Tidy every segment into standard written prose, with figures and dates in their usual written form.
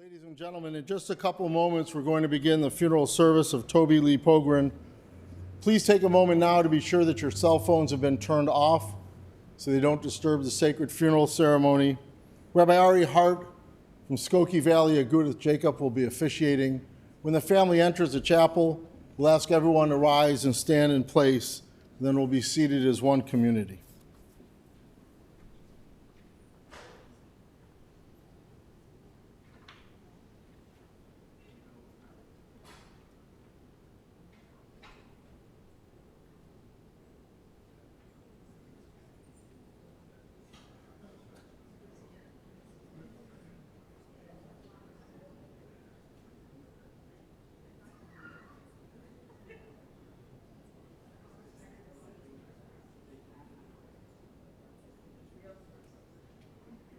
Ladies and gentlemen, in just a couple moments, we're going to begin the funeral service of Toby Lee Pogrund. Please take a moment now to be sure that your cell phones have been turned off so they don't disturb the sacred funeral ceremony. Rabbi Ari Hart from Skokie Valley Agudath Jacob will be officiating. When the family enters the chapel, we'll ask everyone to rise and stand in place, and then we'll be seated as one community.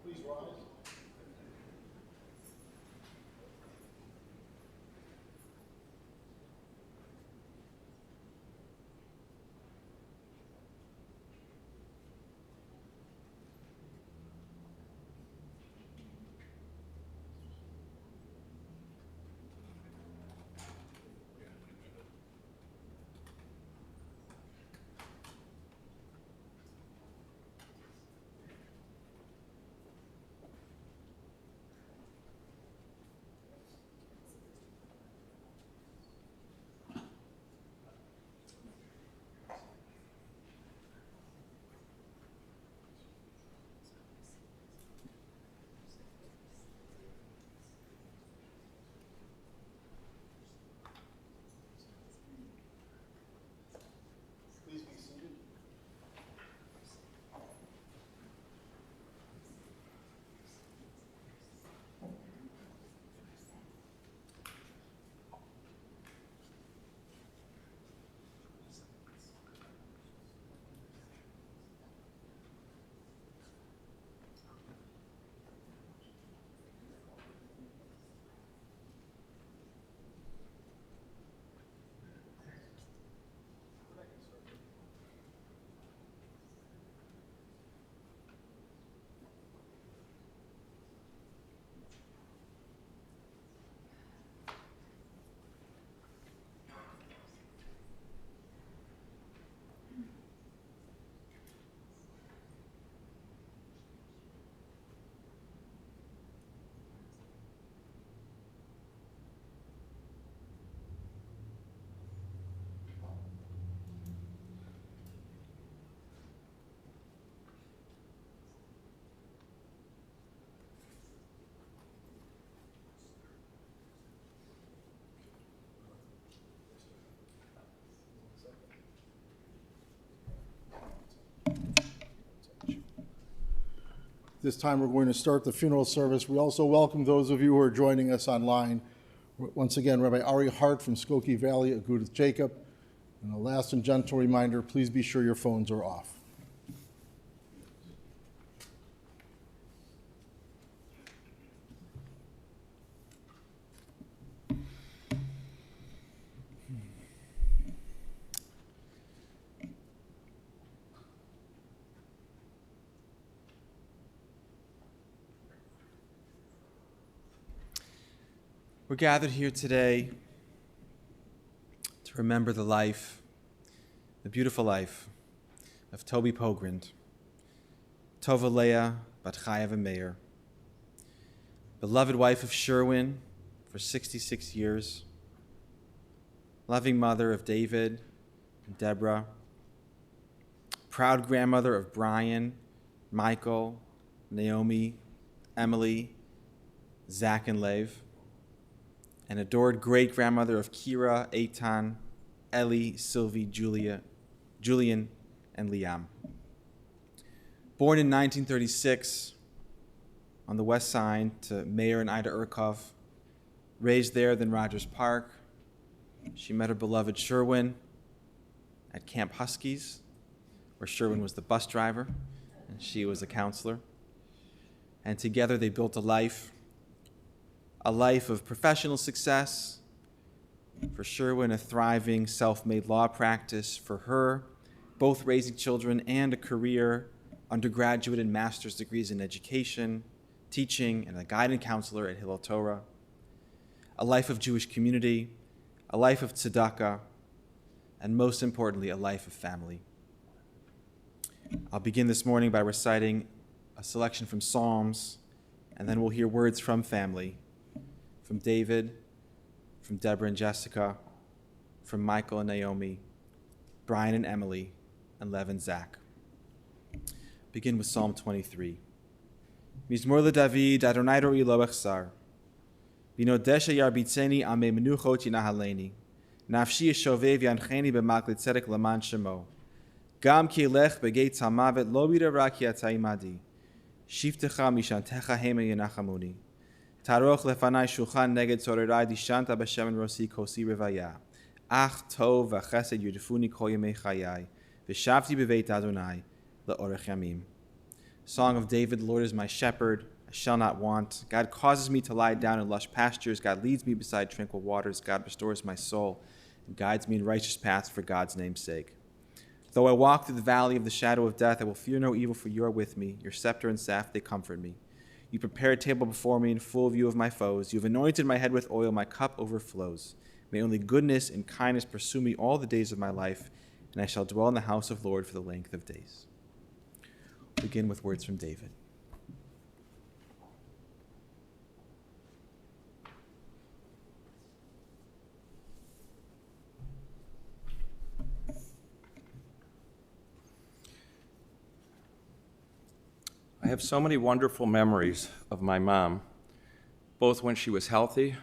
Please rise. Please be seated. This time we're going to start the funeral service. We also welcome those of you who are joining us online. Once again, Rabbi Ari Hart from Skokie Valley Agudath Jacob. And a last and gentle reminder, please be sure your phones are off. We're gathered here today to remember the life, the beautiful life of Toby Pogrund, Tova Leah Bat Chaya V'Meir, beloved wife of Sherwin for 66 years, loving mother of David and Deborah, proud grandmother of Brian, Michael, Naomi, Emily, Zach, and Lev, and adored great-grandmother of Kira, Eitan, Ellie, Sylvie, Julian, and Liam. Born in 1936 on the west side to Mayor and Ida Urkov, raised there, then Rogers Park, she met her beloved Sherwin at Camp Huskies, where Sherwin was the bus driver and she was a counselor. And together they built a life of professional success, for Sherwin a thriving self-made law practice, for her both raising children and a career, undergraduate and master's degrees in education, teaching, and a guide and counselor at Hillel Torah, a life of Jewish community, a life of tzedakah, and most importantly, a life of family. I'll begin this morning by reciting a selection from Psalms, and then we'll hear words from family, from David, from Deborah and Jessica, from Michael and Naomi, Brian and Emily, and Lev and Zach. Begin with Psalm 23. Mizmor LeDavid, Adonai ro'i lo echsar. Binodesha yarbitzeni ame menuchot yinahaleni. Nafshi yeshovev yancheni b'mak l'tzedek leman shemo. Gam ki elech begeit hamavet lo b'davra ki atai imadi. Shiftecha mishantecha hema yenachamuni. Taroch lefanai shulchan neged torerai dishanta b'shem rosi kosi revaya. Ach tov v'chesed yudifuni kol yemei chayai. V'shavti b'veit Adonai le'orech yamim. Song of David, the Lord is my shepherd, I shall not want. God causes me to lie down in lush pastures. God leads me beside tranquil waters. God restores my soul and guides me in righteous paths for God's name's sake. Though I walk through the valley of the shadow of death, I will fear no evil, for you are with me. Your scepter and staff, they comfort me. You prepare a table before me in full view of my foes. You have anointed my head with oil. My cup overflows. May only goodness and kindness pursue me all the days of my life, and I shall dwell in the house of the Lord for the length of days. We'll begin with words from David. I have so many wonderful memories of my mom, both when she was healthy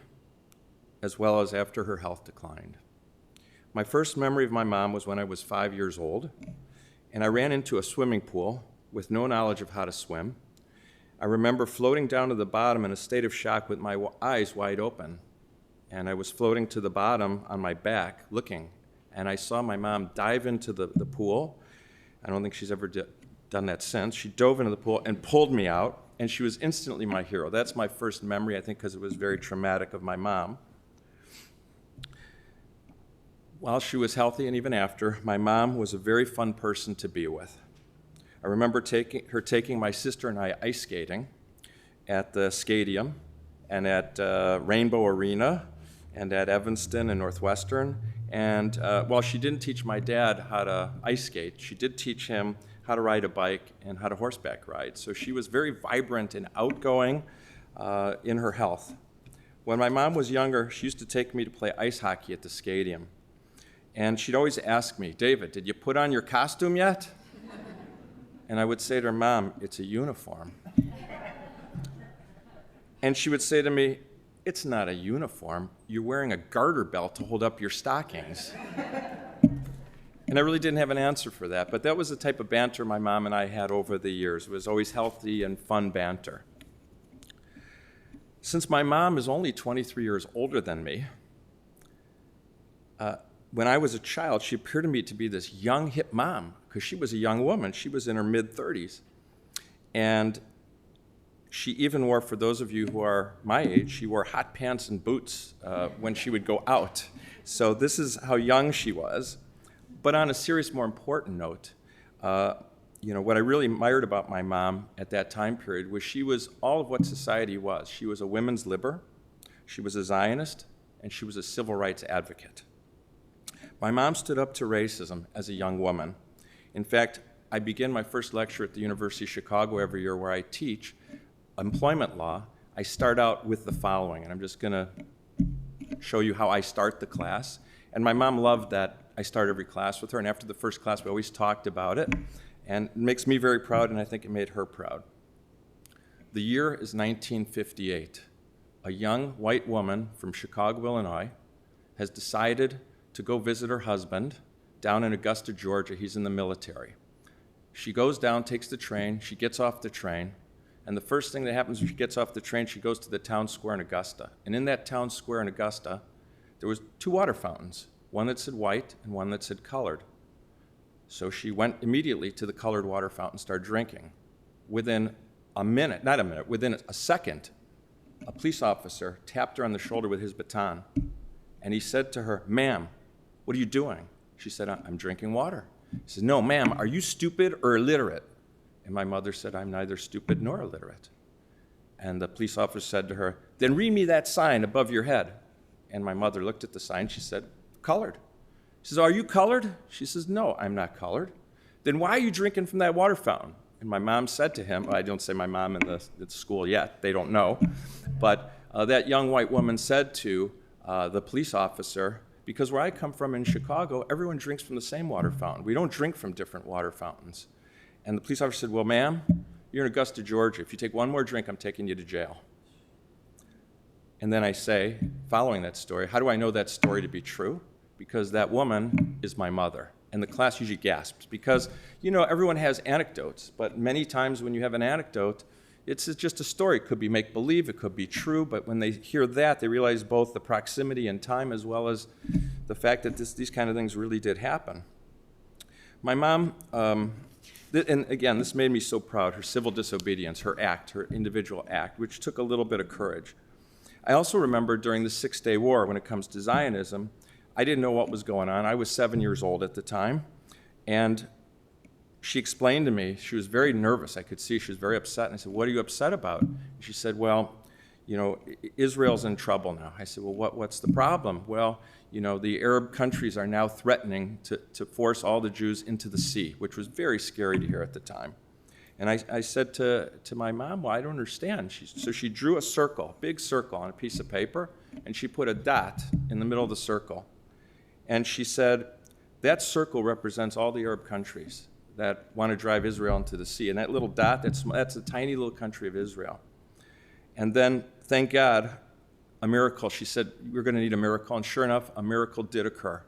as well as after her health declined. My first memory of my mom was when I was 5 years old, and I ran into a swimming pool with no knowledge of how to swim. I remember floating down to the bottom in a state of shock with my eyes wide open, and I was floating to the bottom on my back looking, and I saw my mom dive into the pool. I don't think she's ever done that since. She dove into the pool and pulled me out, and she was instantly my hero. That's my first memory, I think, because it was very traumatic of my mom. While she was healthy and even after, my mom was a very fun person to be with. I remember her taking my sister and I ice skating at the Skadium and at Rainbow Arena and at Evanston and Northwestern. And while she didn't teach my dad how to ice skate, she did teach him how to ride a bike and how to horseback ride. So she was very vibrant and outgoing in her health. When my mom was younger, she used to take me to play ice hockey at the Skadium. And she'd always ask me, David, did you put on your costume yet? And I would say to her, Mom, it's a uniform. And she would say to me, it's not a uniform. You're wearing a garter belt to hold up your stockings. And I really didn't have an answer for that, but that was the type of banter my mom and I had over the years. It was always healthy and fun banter. Since my mom is only 23 years older than me, when I was a child, she appeared to me to be this young, hip mom, because she was a young woman. She was in her mid-30s. And she even wore, for those of you who are my age, she wore hot pants and boots when she would go out. So this is how young she was. But on a serious, more important note, what I really admired about my mom at that time period was she was all of what society was. She was a women's liber, she was a Zionist, and she was a civil rights advocate. My mom stood up to racism as a young woman. In fact, I begin my first lecture at the University of Chicago every year where I teach employment law. I start out with the following, and I'm just going to show you how I start the class. And my mom loved that I start every class with her, and after the first class, we always talked about it. And it makes me very proud, and I think it made her proud. The year is 1958. A young white woman from Chicago, Illinois, has decided to go visit her husband down in Augusta, Georgia. He's in the military. She goes down, takes the train, she gets off the train, and the first thing that happens when she gets off the train, she goes to the town square in Augusta. And in that town square in Augusta, there was 2 water fountains, one that said white and one that said colored. So she went immediately to the colored water fountain, started drinking. Within within a second, a police officer tapped her on the shoulder with his baton, and he said to her, "Ma'am, what are you doing?" She said, "I'm drinking water." He said, "No, ma'am, are you stupid or illiterate?" And my mother said, "I'm neither stupid nor illiterate." And the police officer said to her, "Then read me that sign above your head." And my mother looked at the sign. She said, "Colored." She says, "Are you colored?" She says, "No, I'm not colored." "Then why are you drinking from that water fountain?" And my mom said to him, I don't say my mom in the school yet, they don't know, but that young white woman said to the police officer, "Because where I come from in Chicago, everyone drinks from the same water fountain. We don't drink from different water fountains." And the police officer said, "Well, ma'am, you're in Augusta, Georgia. If you take one more drink, I'm taking you to jail." And then I say, following that story, how do I know that story to be true? Because that woman is my mother. And the class usually gasps because, everyone has anecdotes, but many times when you have an anecdote, it's just a story. It could be make-believe, it could be true, but when they hear that, they realize both the proximity and time as well as the fact that these kind of things really did happen. My mom, and again, this made me so proud, her civil disobedience, her act, her individual act, which took a little bit of courage. I also remember during the Six-Day War, when it comes to Zionism, I didn't know what was going on. I was 7 years old at the time, and she explained to me, she was very nervous. I could see she was very upset, and I said, "What are you upset about?" And she said, "Well, Israel's in trouble now." I said, "Well, what's the problem?" "Well, the Arab countries are now threatening to force all the Jews into the sea," which was very scary to hear at the time. And I said to my mom, "Well, I don't understand." So she drew a circle, big circle on a piece of paper, and she put a dot in the middle of the circle. And she said, "That circle represents all the Arab countries that want to drive Israel into the sea. And that little dot, that's a tiny little country of Israel." And then, thank God, a miracle. She said, "We're going to need a miracle." And sure enough, a miracle did occur.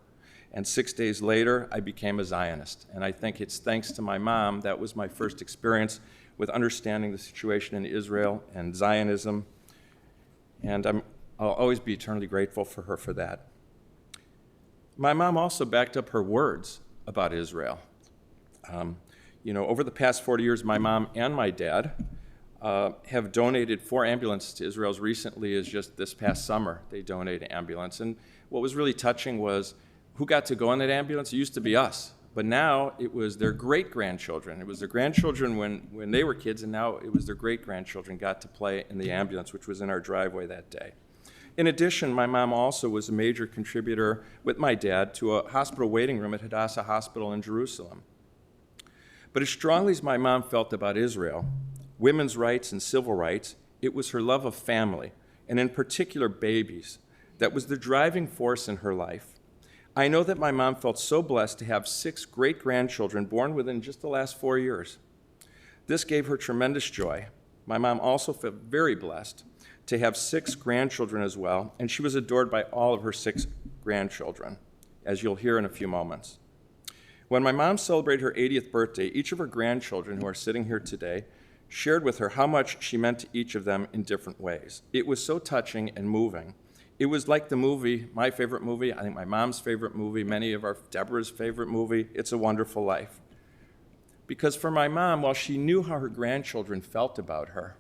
And 6 days later, I became a Zionist. And I think it's thanks to my mom, that was my first experience with understanding the situation in Israel and Zionism. And I'll always be eternally grateful for her for that. My mom also backed up her words about Israel. Over the past 40 years, my mom and my dad have donated 4 ambulances to Israel. As recently as just this past summer, they donated an ambulance. And what was really touching was who got to go in that ambulance? It used to be us, but now it was their great-grandchildren. It was their grandchildren when they were kids, and now it was their great-grandchildren got to play in the ambulance, which was in our driveway that day. In addition, my mom also was a major contributor with my dad to a hospital waiting room at Hadassah Hospital in Jerusalem. But as strongly as my mom felt about Israel, women's rights and civil rights, it was her love of family, and in particular babies, that was the driving force in her life. I know that my mom felt so blessed to have 6 great-grandchildren born within just the last 4 years. This gave her tremendous joy. My mom also felt very blessed to have 6 grandchildren as well, and she was adored by all of her 6 grandchildren, as you'll hear in a few moments. When my mom celebrated her 80th birthday, each of her grandchildren, who are sitting here today, shared with her how much she meant to each of them in different ways. It was so touching and moving. It was like the movie, my favorite movie, I think my mom's favorite movie, many of Deborah's favorite movie, It's a Wonderful Life. Because for my mom, while she knew how her grandchildren felt about her,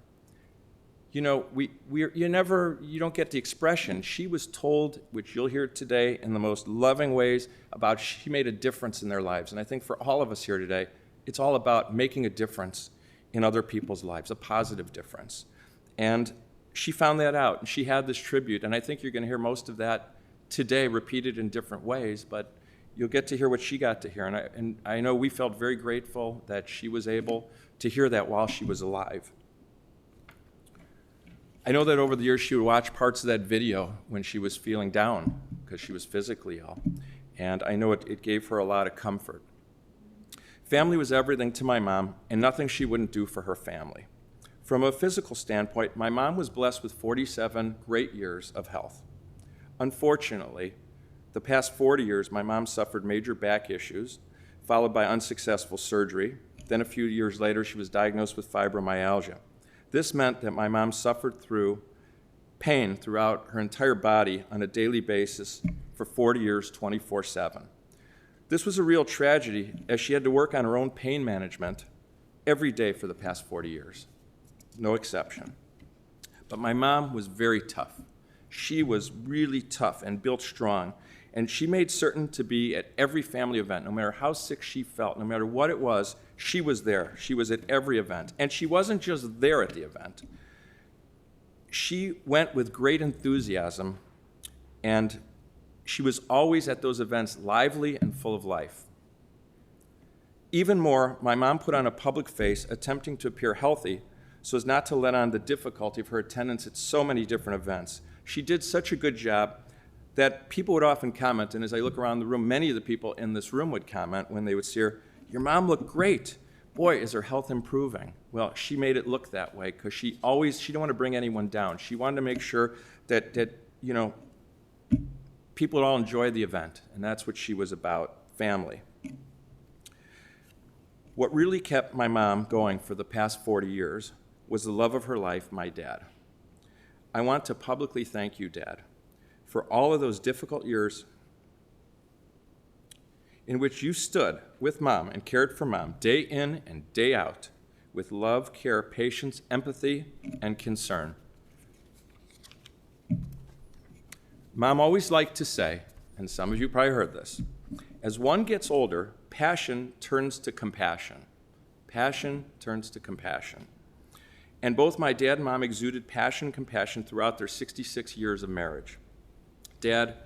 you don't get the expression. She was told, which you'll hear today in the most loving ways, about she made a difference in their lives. And I think for all of us here today, it's all about making a difference in other people's lives, a positive difference. And she found that out, and she had this tribute, and I think you're going to hear most of that today repeated in different ways, but you'll get to hear what she got to hear. And I know we felt very grateful that she was able to hear that while she was alive. I know that over the years she would watch parts of that video when she was feeling down because she was physically ill, and I know it gave her a lot of comfort. Family was everything to my mom, and nothing she wouldn't do for her family. From a physical standpoint, my mom was blessed with 47 great years of health. Unfortunately, the past 40 years, my mom suffered major back issues, followed by unsuccessful surgery. Then a few years later, she was diagnosed with fibromyalgia. This meant that my mom suffered through pain throughout her entire body on a daily basis for 40 years, 24/7. This was a real tragedy, as she had to work on her own pain management every day for the past 40 years. No exception. But my mom was very tough. She was really tough and built strong, and she made certain to be at every family event, no matter how sick she felt, no matter what it was, she was there. She was at every event. And she wasn't just there at the event. she went with great enthusiasm, and she was always at those events lively and full of life. Even more, my mom put on a public face, attempting to appear healthy so as not to let on the difficulty of her attendance at so many different events. She did such a good job that people would often comment, and as I look around the room, many of the people in this room would comment when they would see her, "Your mom looked great. Boy, is her health improving." Well, she made it look that way because she didn't want to bring anyone down. She wanted to make sure that people would all enjoy the event, and that's what she was about, family. What really kept my mom going for the past 40 years was the love of her life, my dad. I want to publicly thank you, Dad, for all of those difficult years in which you stood with Mom and cared for Mom day in and day out with love, care, patience, empathy, and concern. Mom always liked to say, and some of you probably heard this, as one gets older, passion turns to compassion. Passion turns to compassion. And both my dad and Mom exuded passion and compassion throughout their 66 years of marriage. Dad,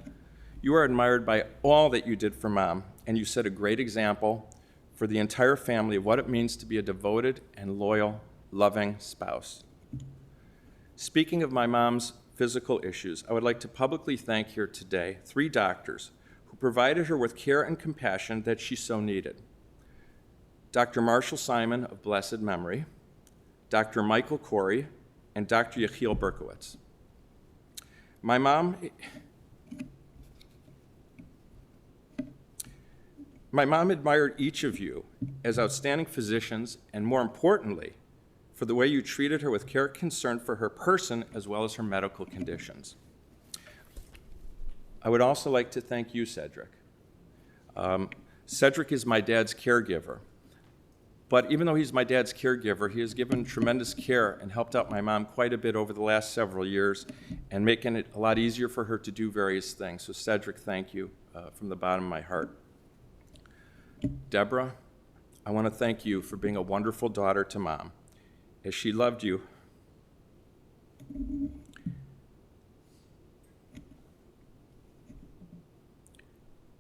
you are admired by all that you did for Mom, and you set a great example for the entire family of what it means to be a devoted and loyal, loving spouse. Speaking of my mom's physical issues, I would like to publicly thank here today 3 doctors who provided her with care and compassion that she so needed. Dr. Marshall Simon of blessed memory, Dr. Michael Corey, and Dr. Yechiel Berkowitz. My mom admired each of you as outstanding physicians, and more importantly, for the way you treated her with care and concern for her person as well as her medical conditions. I would also like to thank you, Cedric. Cedric is my dad's caregiver. But even though he's my dad's caregiver, he has given tremendous care and helped out my mom quite a bit over the last several years and making it a lot easier for her to do various things. So Cedric, thank you from the bottom of my heart. Deborah, I want to thank you for being a wonderful daughter to Mom, as she loved you.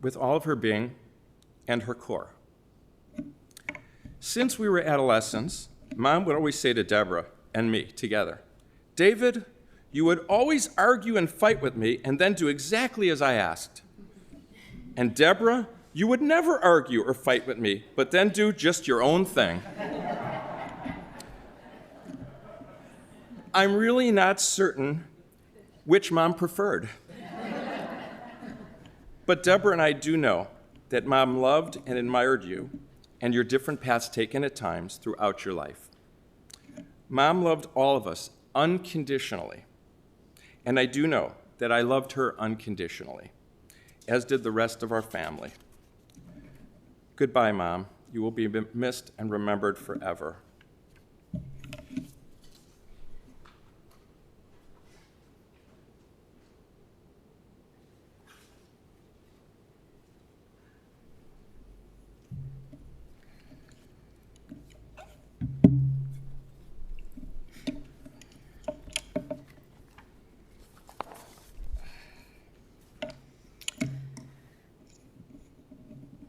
With all of her being and her core. Since we were adolescents, Mom would always say to Deborah and me together, "David, you would always argue and fight with me and then do exactly as I asked. And Deborah, you would never argue or fight with me, but then do just your own thing." I'm really not certain which Mom preferred. But Deborah and I do know that Mom loved and admired you and your different paths taken at times throughout your life. Mom loved all of us unconditionally, and I do know that I loved her unconditionally, as did the rest of our family. Goodbye, Mom. You will be missed and remembered forever.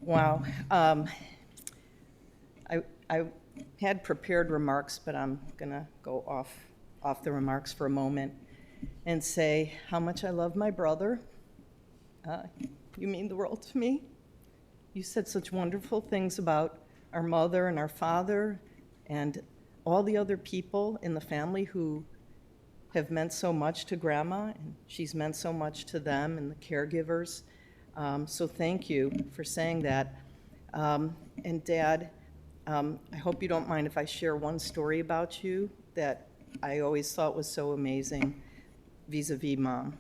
Wow. I had prepared remarks, but I'm going to go off the remarks for a moment and say how much I love my brother. You mean the world to me. You said such wonderful things about our mother and our father and all the other people in the family who have meant so much to Grandma, and she's meant so much to them and the caregivers. So thank you for saying that. And Dad, I hope you don't mind if I share one story about you that I always thought was so amazing vis-a-vis Mom.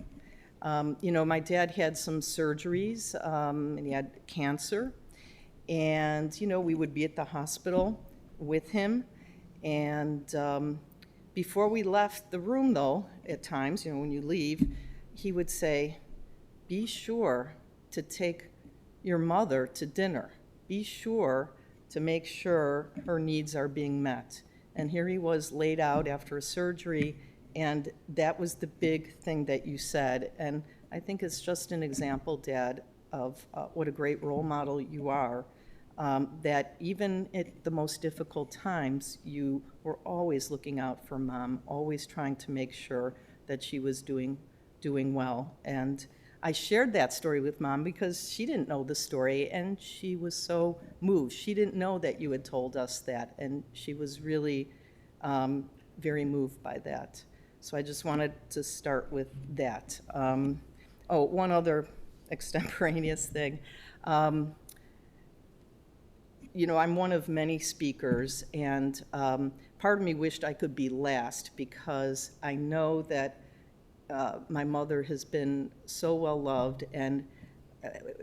My dad had some surgeries, and he had cancer. And, we would be at the hospital with him. And before we left the room, though, at times, when you leave, he would say, "Be sure to take your mother to dinner. Be sure to make sure her needs are being met." And here he was laid out after a surgery And that was the big thing that you said. And I think it's just an example, Dad, of what a great role model you are, that even at the most difficult times, you were always looking out for Mom, always trying to make sure that she was doing well. And I shared that story with Mom because she didn't know the story, and she was so moved. She didn't know that you had told us that, and she was really very moved by that. So I just wanted to start with that. One other extemporaneous thing. I'm one of many speakers, and part of me wished I could be last because I know that my mother has been so well loved, and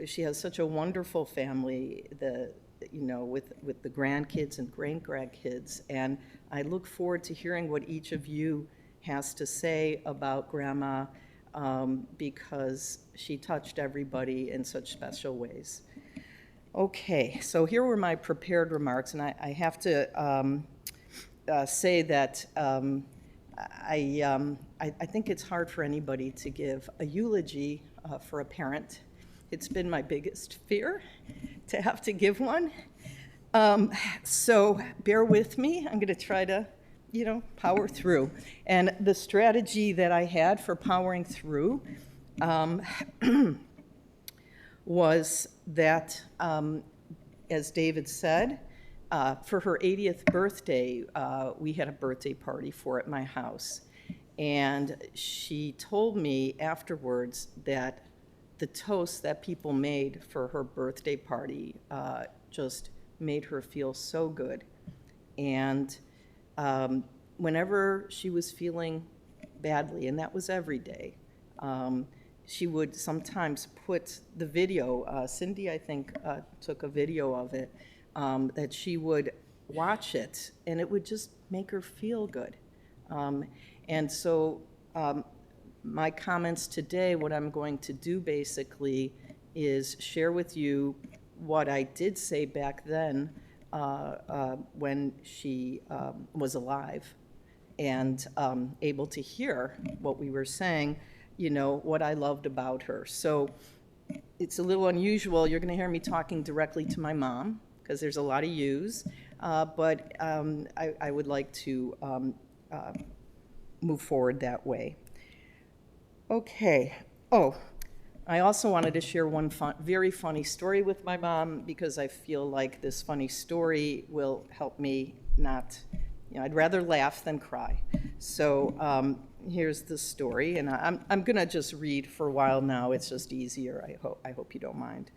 she has such a wonderful family, with the grandkids and great-grandkids, and I look forward to hearing what each of you has to say about Grandma, because she touched everybody in such special ways. Okay, so here were my prepared remarks, and I have to say that I think it's hard for anybody to give a eulogy for a parent. It's been my biggest fear to have to give one. So bear with me. I'm going to try to, power through. And the strategy that I had for powering through was that, as David said, for her 80th birthday, we had a birthday party at my house. And she told me afterwards that the toast that people made for her birthday party just made her feel so good. And whenever she was feeling badly, and that was every day, she would sometimes put the video, Cindy, I think, took a video of it, that she would watch it, and it would just make her feel good. And so my comments today, what I'm going to do basically is share with you what I did say back then when she was alive and able to hear what we were saying, what I loved about her. So it's a little unusual. You're going to hear me talking directly to my mom because there's a lot of yous, but I would like to move forward that way. Okay. Oh, I also wanted to share one very funny story with my mom because I feel like this funny story will help me not, I'd rather laugh than cry. So here's the story, and I'm gonna just read for a while now. It's just easier. I hope you don't mind.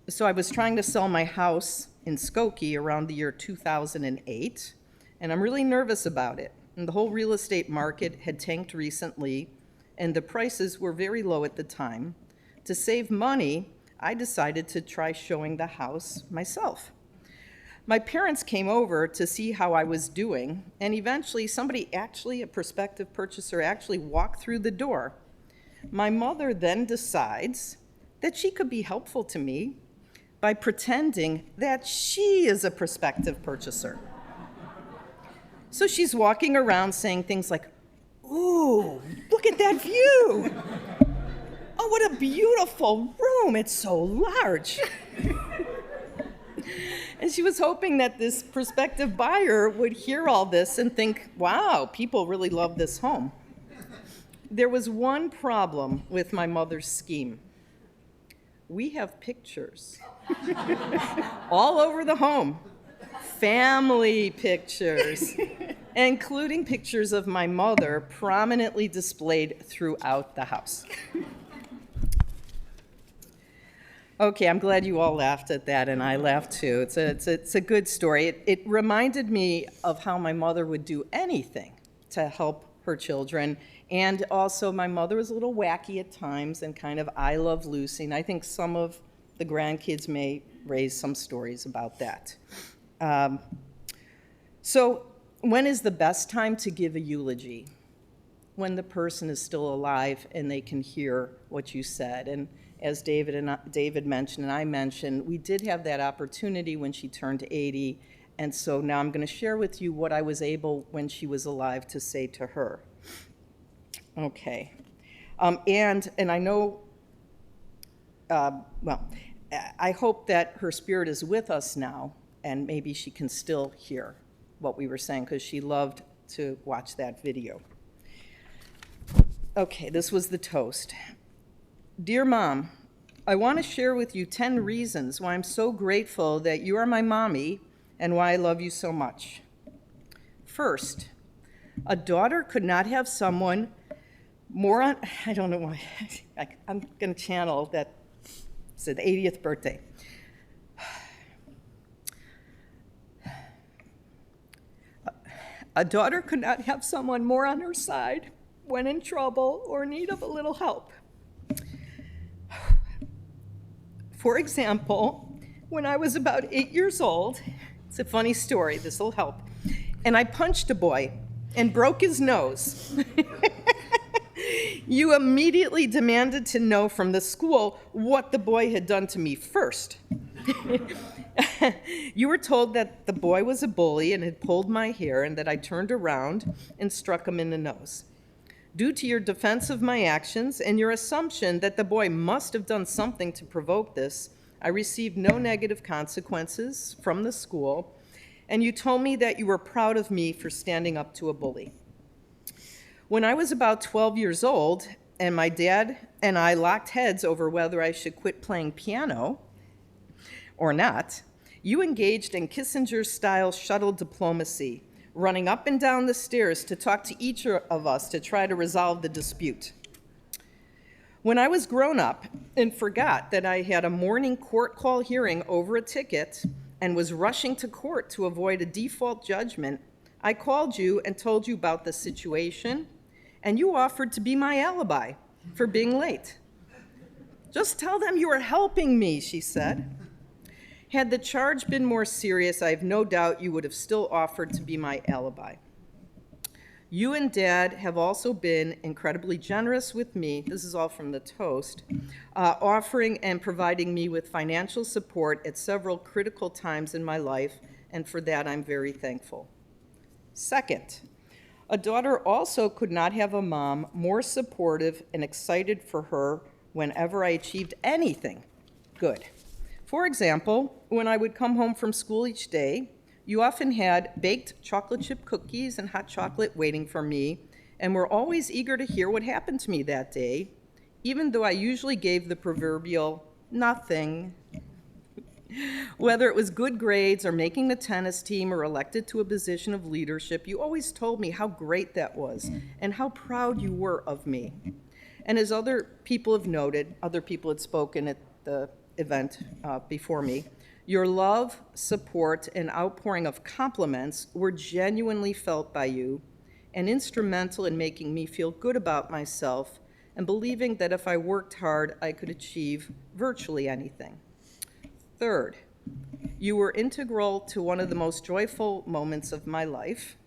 So I was trying to sell my house in Skokie around the year 2008, and I'm really nervous about it. And the whole real estate market had tanked recently, and the prices were very low at the time. To save money, I decided to try showing the house myself. My parents came over to see how I was doing, and eventually a prospective purchaser, actually walked through the door. My mother then decides that she could be helpful to me by pretending that she is a prospective purchaser. So she's walking around saying things like, "Ooh, look at that view. Oh, what a beautiful room. It's so large." And she was hoping that this prospective buyer would hear all this and think, wow, people really love this home. There was one problem with my mother's scheme. We have pictures all over the home, family pictures, including pictures of my mother prominently displayed throughout the house. Okay, I'm glad you all laughed at that, and I laughed too. It's a good story. It reminded me of how my mother would do anything to help her children, and also my mother was a little wacky at times and kind of I Love Lucy, and I think some of the grandkids may raise some stories about that. So when is the best time to give a eulogy? When the person is still alive and they can hear what you said. And as David mentioned and I mentioned, we did have that opportunity when she turned 80, And so now I'm going to share with you what I was able, when she was alive, to say to her. Okay. And I know, well, I hope that her spirit is with us now, and maybe she can still hear what we were saying, because she loved to watch that video. Okay, this was the toast. Dear Mom, I want to share with you 10 reasons why I'm so grateful that you are my mommy and why I love you so much. First, a daughter could not have someone more on, I don't know why, I'm going to channel that, it's the 80th birthday. A daughter could not have someone more on her side when in trouble or in need of a little help. For example, when I was about 8 years old, it's a funny story, this will help, and I punched a boy and broke his nose. You immediately demanded to know from the school what the boy had done to me first. You were told that the boy was a bully and had pulled my hair and that I turned around and struck him in the nose. Due to your defense of my actions and your assumption that the boy must have done something to provoke this, I received no negative consequences from the school, and you told me that you were proud of me for standing up to a bully. When I was about 12 years old, and my dad and I locked heads over whether I should quit playing piano or not, you engaged in Kissinger-style shuttle diplomacy, running up and down the stairs to talk to each of us to try to resolve the dispute. When I was grown up and forgot that I had a morning court call hearing over a ticket and was rushing to court to avoid a default judgment, I called you and told you about the situation, and you offered to be my alibi for being late. Just tell them you are helping me, she said. Had the charge been more serious, I have no doubt you would have still offered to be my alibi. You and Dad have also been incredibly generous with me, this is all from the toast, offering and providing me with financial support at several critical times in my life, and for that I'm very thankful. Second, a daughter also could not have a mom more supportive and excited for her whenever I achieved anything good. For example, when I would come home from school each day, you often had baked chocolate chip cookies and hot chocolate waiting for me, and were always eager to hear what happened to me that day, even though I usually gave the proverbial nothing. Whether it was good grades or making the tennis team or elected to a position of leadership, you always told me how great that was and how proud you were of me. And as other people have noted, other people had spoken at the event before me, your love, support, and outpouring of compliments were genuinely felt by you and instrumental in making me feel good about myself and believing that if I worked hard, I could achieve virtually anything. Third, you were integral to one of the most joyful moments of my life.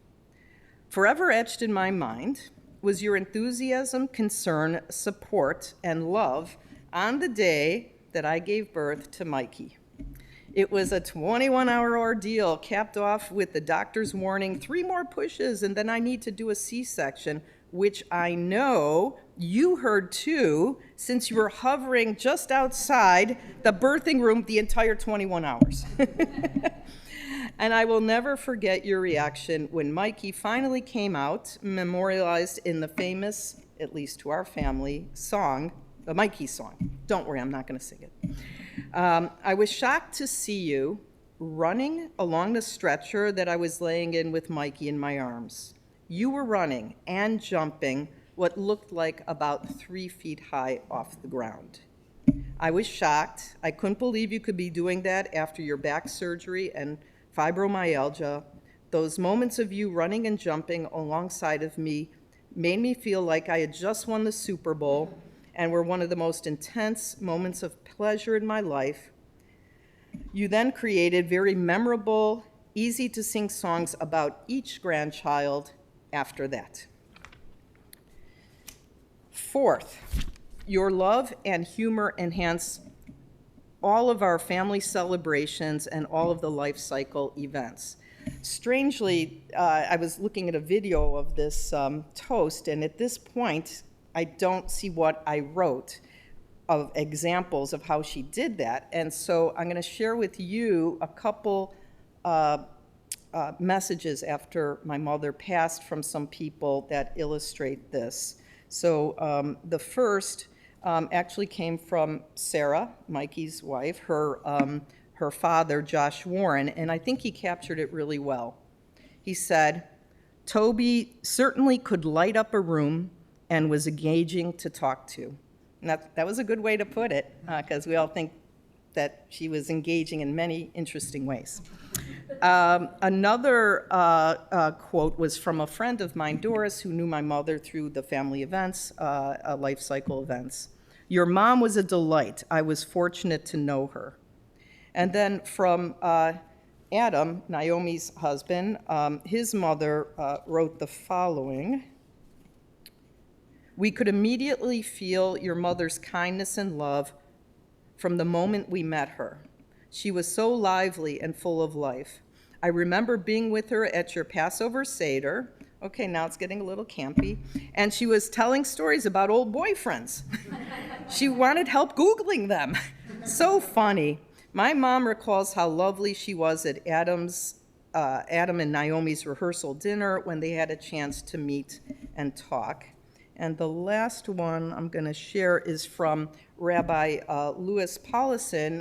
Forever etched in my mind was your enthusiasm, concern, support, and love on the day that I gave birth to Mikey. It was a 21-hour ordeal, capped off with the doctor's warning, 3 more pushes, and then I need to do a C-section, which I know you heard too, since you were hovering just outside the birthing room the entire 21 hours. And I will never forget your reaction when Mikey finally came out, memorialized in the famous, at least to our family, song, the Mikey song. Don't worry, I'm not going to sing it. I was shocked to see you running along the stretcher that I was laying in with Mikey in my arms. You were running and jumping what looked like about 3 feet high off the ground. I was shocked. I couldn't believe you could be doing that after your back surgery and fibromyalgia. Those moments of you running and jumping alongside of me made me feel like I had just won the Super Bowl and were one of the most intense moments of pleasure in my life. You then created very memorable, easy-to-sing songs about each grandchild after that. Fourth, your love and humor enhance all of our family celebrations and all of the life cycle events. Strangely, I was looking at a video of this toast, and at this point, I don't see what I wrote of examples of how she did that. And so I'm going to share with you a couple messages after my mother passed from some people that illustrate this. So the first actually came from Sarah, Mikey's wife, her father, Josh Warren, and I think he captured it really well. He said, "Toby certainly could light up a room and was engaging to talk to." And that was a good way to put it, because we all think that she was engaging in many interesting ways. Another quote was from a friend of mine, Doris, who knew my mother through the family events, life cycle events. "Your mom was a delight. I was fortunate to know her." And then from Adam, Naomi's husband, his mother wrote the following. "We could immediately feel your mother's kindness and love from the moment we met her. She was so lively and full of life. I remember being with her at your Passover Seder." Okay, now it's getting a little campy. "And she was telling stories about old boyfriends. She wanted help Googling them. So funny. My mom recalls how lovely she was at Adam and Naomi's rehearsal dinner when they had a chance to meet and talk." And the last one I'm going to share is from Rabbi Louis Paulison,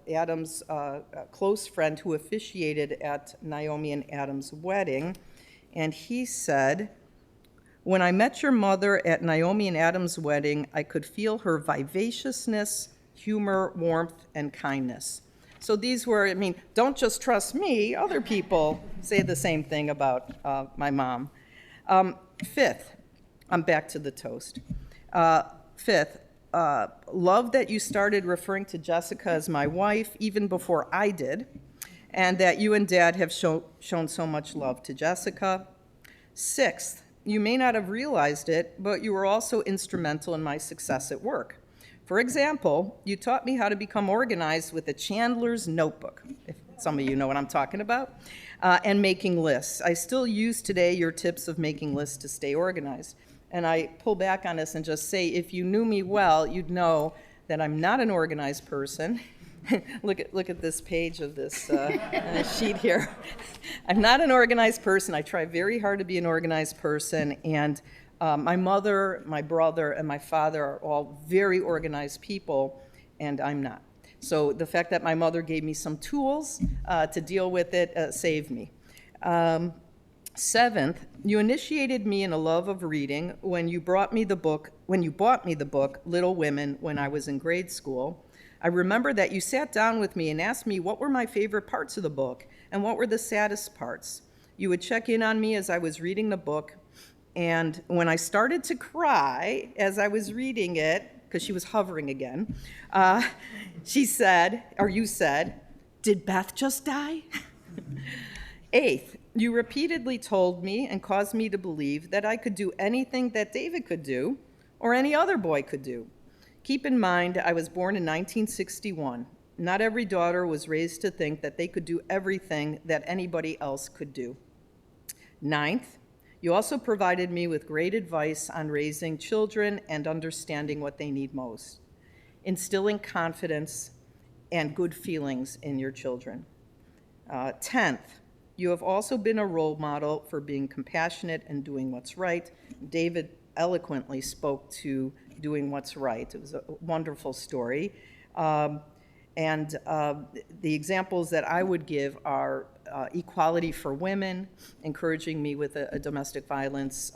Adam's close friend who officiated at Naomi and Adam's wedding. And he said, "When I met your mother at Naomi and Adam's wedding, I could feel her vivaciousness, humor, warmth, and kindness." So these were, don't just trust me, other people say the same thing about my mom. Fifth, I'm back to the toast. Fifth, love that you started referring to Jessica as my wife even before I did, and that you and Dad have shown so much love to Jessica. Sixth, you may not have realized it, but you were also instrumental in my success at work. For example, you taught me how to become organized with a Chandler's notebook, if some of you know what I'm talking about, and making lists. I still use today your tips of making lists to stay organized. And I pull back on this and just say, if you knew me well, you'd know that I'm not an organized person. Look at this page of this sheet here. I'm not an organized person. I try very hard to be an organized person, and my mother, my brother, and my father are all very organized people, and I'm not. So the fact that my mother gave me some tools to deal with it saved me. Seventh, you initiated me in a love of reading when you bought me the book Little Women when I was in grade school. I remember that you sat down with me and asked me what were my favorite parts of the book and what were the saddest parts. You would check in on me as I was reading the book, and when I started to cry as I was reading it, because she was hovering again, you said, "Did Beth just die?" Eighth, you repeatedly told me and caused me to believe that I could do anything that David could do or any other boy could do. Keep in mind, I was born in 1961. Not every daughter was raised to think that they could do everything that anybody else could do. Ninth, you also provided me with great advice on raising children and understanding what they need most, instilling confidence and good feelings in your children. 10th, you have also been a role model for being compassionate and doing what's right. David eloquently spoke to doing what's right. It was a wonderful story. The examples that I would give are equality for women, encouraging me with a domestic violence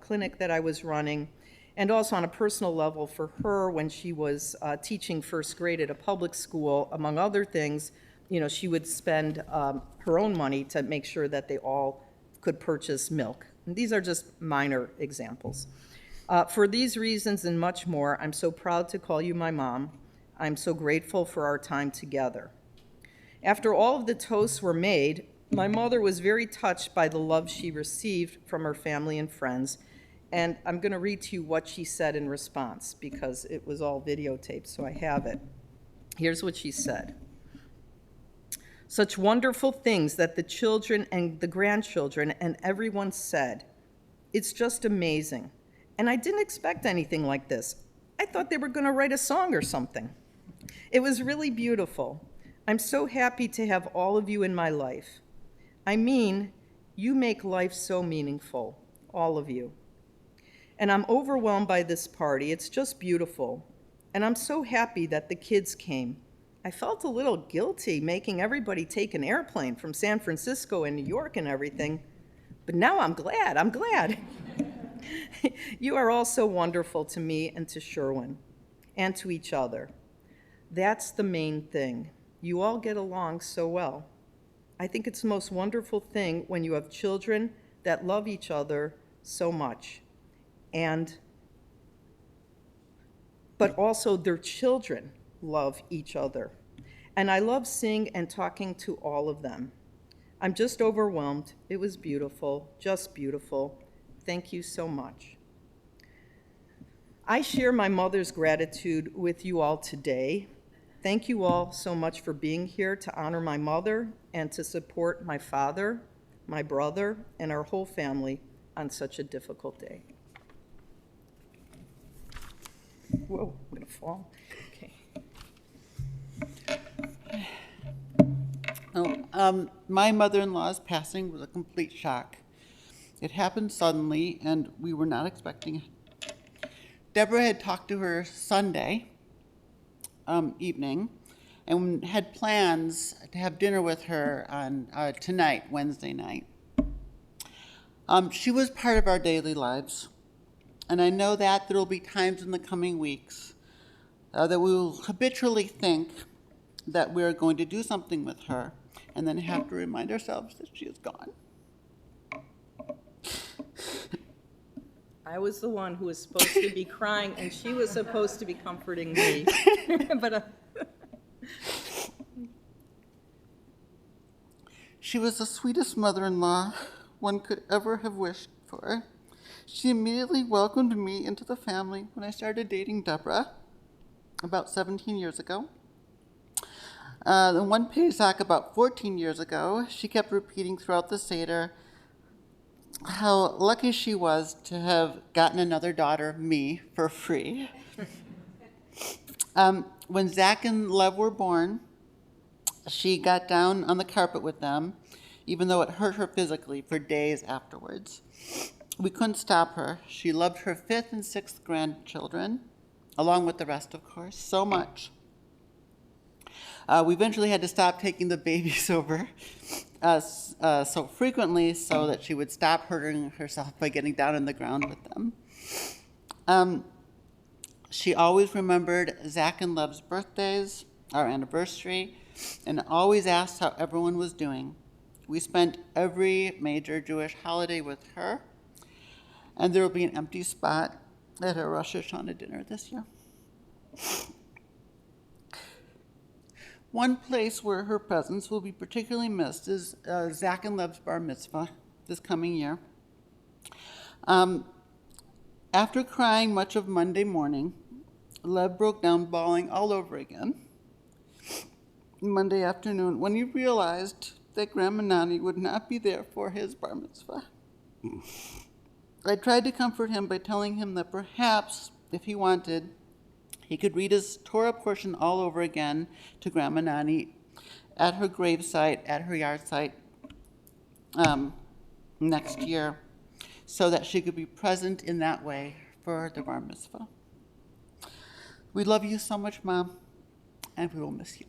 clinic that I was running, and also on a personal level for her when she was teaching first grade at a public school, among other things. She would spend her own money to make sure that they all could purchase milk. And these are just minor examples. For these reasons and much more, I'm so proud to call you my mom. I'm so grateful for our time together. After all of the toasts were made, my mother was very touched by the love she received from her family and friends. And I'm going to read to you what she said in response, because it was all videotaped, so I have it. Here's what she said. Such wonderful things that the children and the grandchildren and everyone said. It's just amazing. And I didn't expect anything like this. I thought they were going to write a song or something. It was really beautiful. I'm so happy to have all of you in my life. I mean, you make life so meaningful, all of you. And I'm overwhelmed by this party. It's just beautiful. And I'm so happy that the kids came. I felt a little guilty making everybody take an airplane from San Francisco and New York and everything. But now I'm glad. You are all so wonderful to me and to Sherwin and to each other. That's the main thing. You all get along so well. I think it's the most wonderful thing when you have children that love each other so much. But also their children love each other. And I love seeing and talking to all of them. I'm just overwhelmed. It was beautiful, just beautiful. Thank you so much. I share my mother's gratitude with you all today. Thank you all so much for being here to honor my mother and to support my father, my brother, and our whole family on such a difficult day. Whoa, I'm gonna fall. Okay. My mother-in-law's passing was a complete shock. It happened suddenly, and we were not expecting it. Deborah had talked to her Sunday evening and had plans to have dinner with her on tonight, Wednesday night. She was part of our daily lives, and I know that there will be times in the coming weeks that we will habitually think that we're going to do something with her and then have to remind ourselves that she is gone. I was the one who was supposed to be crying, and she was supposed to be comforting me. But She was the sweetest mother-in-law one could ever have wished for. She immediately welcomed me into the family when I started dating Deborah about 17 years ago. The one Pesach about 14 years ago, she kept repeating throughout the Seder how lucky she was to have gotten another daughter, me, for free. When Zach and Lev were born, she got down on the carpet with them, even though it hurt her physically, for days afterwards. We couldn't stop her. She loved her 5th and 6th grandchildren, along with the rest, of course, so much. We eventually had to stop taking the babies over so frequently so that she would stop hurting herself by getting down on the ground with them. She always remembered Zach and Lev's birthdays, our anniversary, and always asked how everyone was doing. We spent every major Jewish holiday with her, and there will be an empty spot at her Rosh Hashanah dinner this year. One place where her presence will be particularly missed is Zach and Lev's bar mitzvah this coming year. After crying much of Monday morning, Lev broke down bawling all over again Monday afternoon when he realized that Grandma Nani would not be there for his bar mitzvah. I tried to comfort him by telling him that perhaps, if he wanted, he could read his Torah portion all over again to Grandma Nani at her gravesite, at her yard site next year, so that she could be present in that way for the bar mitzvah. We love you so much, Mom, and we will miss you.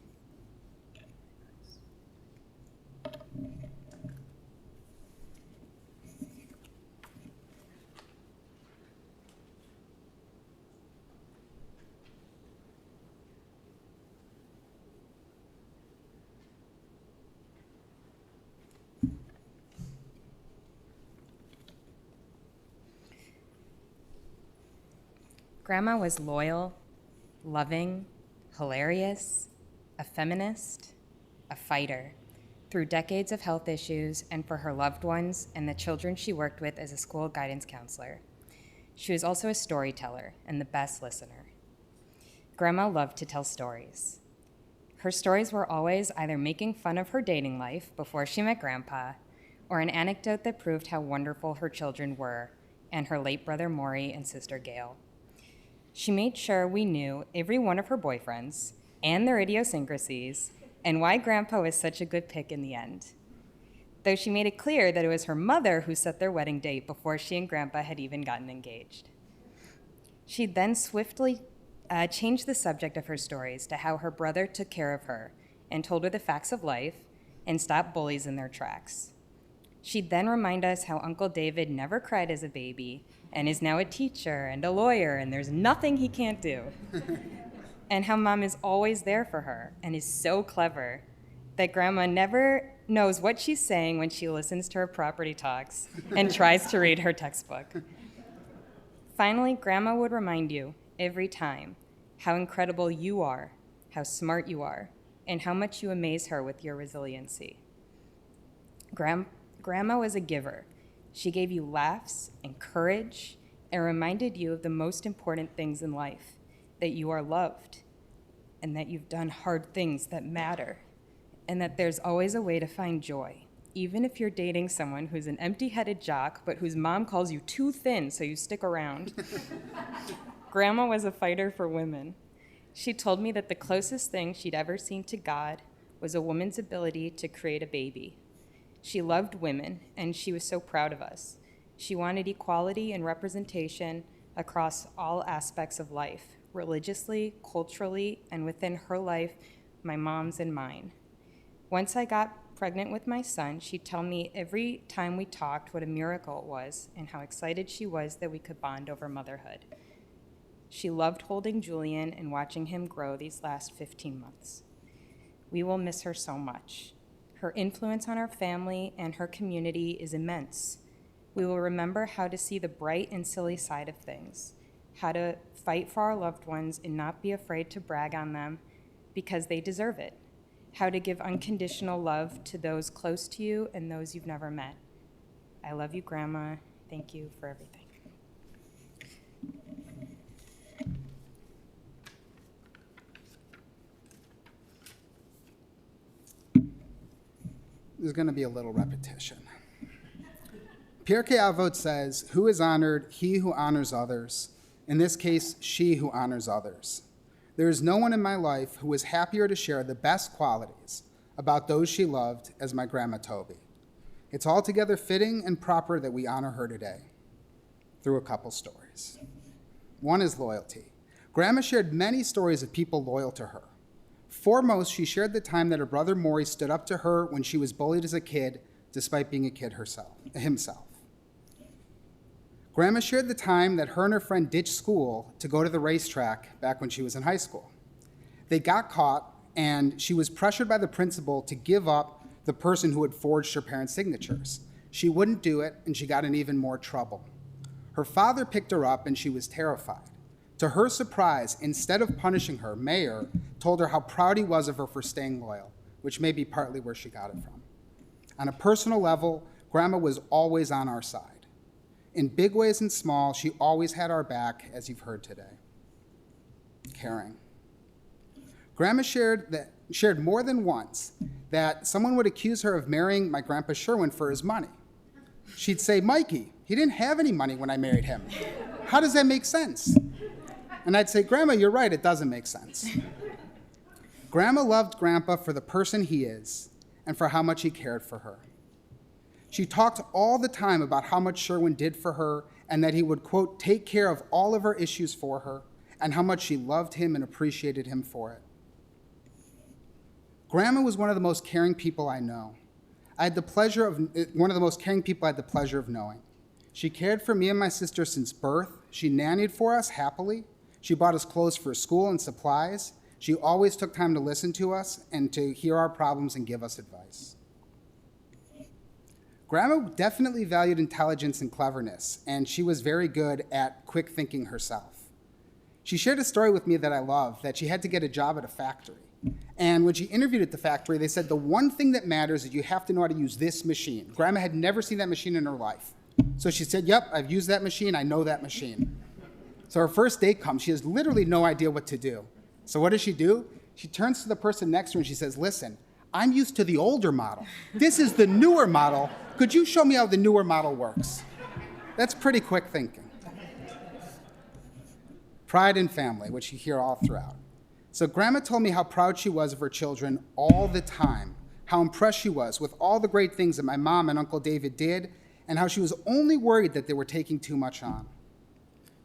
Grandma was loyal, loving, hilarious, a feminist, a fighter, through decades of health issues and for her loved ones and the children she worked with as a school guidance counselor. She was also a storyteller and the best listener. Grandma loved to tell stories. Her stories were always either making fun of her dating life before she met Grandpa, or an anecdote that proved how wonderful her children were, and her late brother Maury and sister Gail. She made sure we knew every one of her boyfriends and their idiosyncrasies, and why Grandpa was such a good pick in the end. Though she made it clear that it was her mother who set their wedding date before she and Grandpa had even gotten engaged. She then swiftly changed the subject of her stories to how her brother took care of her and told her the facts of life and stopped bullies in their tracks. She'd then remind us how Uncle David never cried as a baby and is now a teacher and a lawyer, and there's nothing he can't do. And how Mom is always there for her and is so clever that Grandma never knows what she's saying when she listens to her property talks and tries to read her textbook. Finally, Grandma would remind you every time how incredible you are, how smart you are, and how much you amaze her with your resiliency. Grandma was a giver. She gave you laughs and courage and reminded you of the most important things in life, that you are loved and that you've done hard things that matter, and that there's always a way to find joy, even if you're dating someone who's an empty-headed jock but whose mom calls you too thin so you stick around. Grandma was a fighter for women. She told me that the closest thing she'd ever seen to God was a woman's ability to create a baby. She loved women, and she was so proud of us. She wanted equality and representation across all aspects of life, religiously, culturally, and within her life, my mom's and mine. Once I got pregnant with my son, she'd tell me every time we talked what a miracle it was and how excited she was that we could bond over motherhood. She loved holding Julian and watching him grow these last 15 months. We will miss her so much. Her influence on our family and her community is immense. We will remember how to see the bright and silly side of things, how to fight for our loved ones and not be afraid to brag on them because they deserve it, how to give unconditional love to those close to you and those you've never met. I love you, Grandma. Thank you for everything. There's going to be a little repetition. Pirkei Avot says, "Who is honored? He who honors others. In this case, she who honors others. There is no one in my life who was happier to share the best qualities about those she loved as my Grandma Toby. It's altogether fitting and proper that we honor her today through a couple stories. One is loyalty. Grandma shared many stories of people loyal to her. Foremost, she shared the time that her brother Maury stood up to her when she was bullied as a kid, despite being a kid himself. Grandma shared the time that her and her friend ditched school to go to the racetrack back when she was in high school. They got caught, and she was pressured by the principal to give up the person who had forged her parents' signatures. She wouldn't do it, and she got in even more trouble. Her father picked her up, and she was terrified. To her surprise, instead of punishing her, Mayor told her how proud he was of her for staying loyal, which may be partly where she got it from. On a personal level, Grandma was always on our side. In big ways and small, she always had our back, as you've heard today. Caring. Grandma shared more than once that someone would accuse her of marrying my Grandpa Sherwin for his money. She'd say, "Mikey, he didn't have any money when I married him. How does that make sense?" And I'd say, "Grandma, you're right, it doesn't make sense." Grandma loved Grandpa for the person he is and for how much he cared for her. She talked all the time about how much Sherwin did for her and that he would, quote, take care of all of her issues for her and how much she loved him and appreciated him for it. Grandma was one of the most caring people I know. One of the most caring people I had the pleasure of knowing. She cared for me and my sister since birth. She nannied for us happily. She bought us clothes for school and supplies. She always took time to listen to us and to hear our problems and give us advice. Grandma definitely valued intelligence and cleverness, and she was very good at quick thinking herself. She shared a story with me that I love, that she had to get a job at a factory. And when she interviewed at the factory, they said the one thing that matters is you have to know how to use this machine. Grandma had never seen that machine in her life. So she said, "Yep, I've used that machine, I know that machine." So her first day comes, she has literally no idea what to do. So what does? She turns to the person next to her and she says, listen, I'm used to the older model. This is the newer model. Could you show me how the newer model works? That's pretty quick thinking. Pride in family, which you hear all throughout. So Grandma told me how proud she was of her children all the time, how impressed she was with all the great things that my mom and Uncle David did, and how she was only worried that they were taking too much on.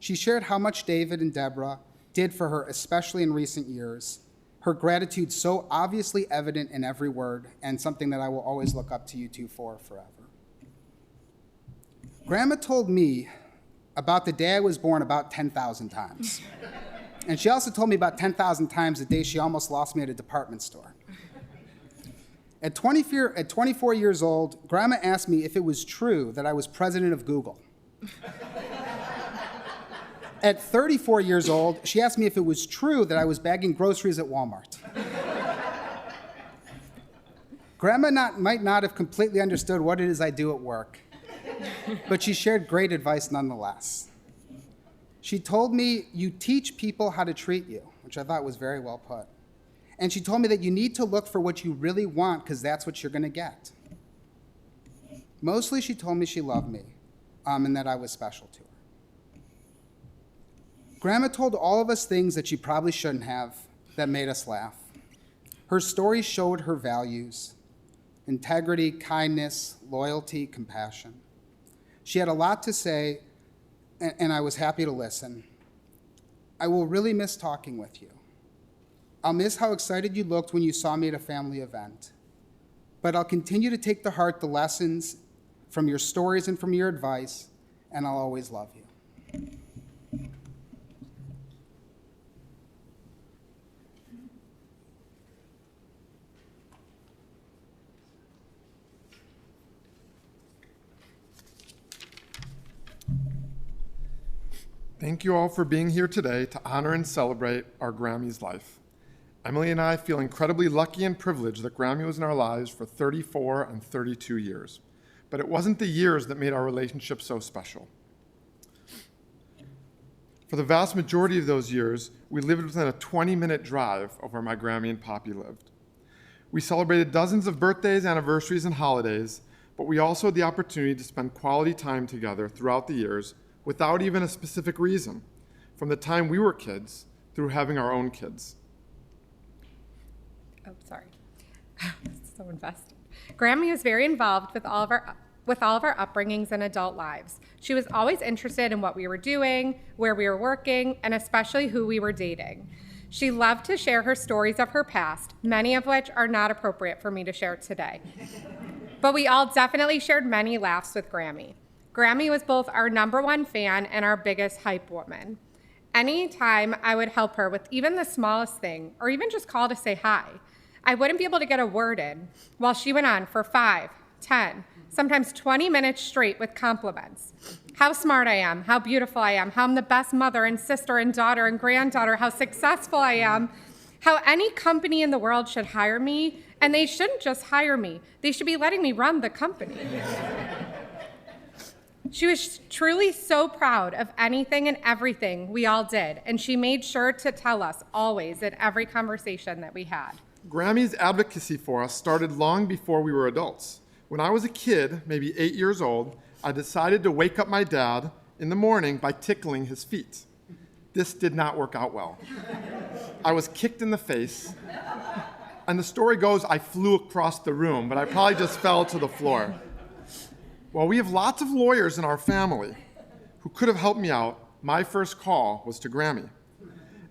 She shared how much David and Deborah did for her, especially in recent years. Her gratitude so obviously evident in every word, and something that I will always look up to you two for forever. Grandma told me about the day I was born about 10,000 times. And she also told me about 10,000 times the day she almost lost me at a department store. At 24 years old, Grandma asked me if it was true that I was president of Google. At 34 years old, she asked me if it was true that I was bagging groceries at Walmart. Grandma might not have completely understood what it is I do at work, but she shared great advice nonetheless. She told me, you teach people how to treat you, which I thought was very well put. And she told me that you need to look for what you really want because that's what you're going to get. Mostly she told me she loved me and that I was special to her. Grandma told all of us things that she probably shouldn't have that made us laugh. Her story showed her values: integrity, kindness, loyalty, compassion. She had a lot to say, and I was happy to listen. I will really miss talking with you. I'll miss how excited you looked when you saw me at a family event. But I'll continue to take to heart the lessons from your stories and from your advice, and I'll always love you. Thank you all for being here today to honor and celebrate our Grammy's life. Emily and I feel incredibly lucky and privileged that Grammy was in our lives for 34 and 32 years. But it wasn't the years that made our relationship so special. For the vast majority of those years, we lived within a 20-minute drive of where my Grammy and Poppy lived. We celebrated dozens of birthdays, anniversaries, and holidays, but we also had the opportunity to spend quality time together throughout the years without even a specific reason, from the time we were kids through having our own kids. Oh, sorry. So invested. Grammy was very involved with all of our upbringings and adult lives. She was always interested in what we were doing, where we were working, and especially who we were dating. She loved to share her stories of her past, many of which are not appropriate for me to share today. But we all definitely shared many laughs with Grammy. Grammy was both our #1 fan and our biggest hype woman. Anytime I would help her with even the smallest thing, or even just call to say hi, I wouldn't be able to get a word in while she went on for 5, 10, sometimes 20 minutes straight with compliments. How smart I am, how beautiful I am, how I'm the best mother and sister and daughter and granddaughter, how successful I am, how any company in the world should hire me, and they shouldn't just hire me, they should be letting me run the company. She was truly so proud of anything and everything we all did, and she made sure to tell us always in every conversation that we had. Grammy's advocacy for us started long before we were adults. When I was a kid, maybe 8 years old, I decided to wake up my dad in the morning by tickling his feet. This did not work out well. I was kicked in the face, and the story goes I flew across the room, but I probably just fell to the floor. While we have lots of lawyers in our family who could have helped me out, my first call was to Grammy.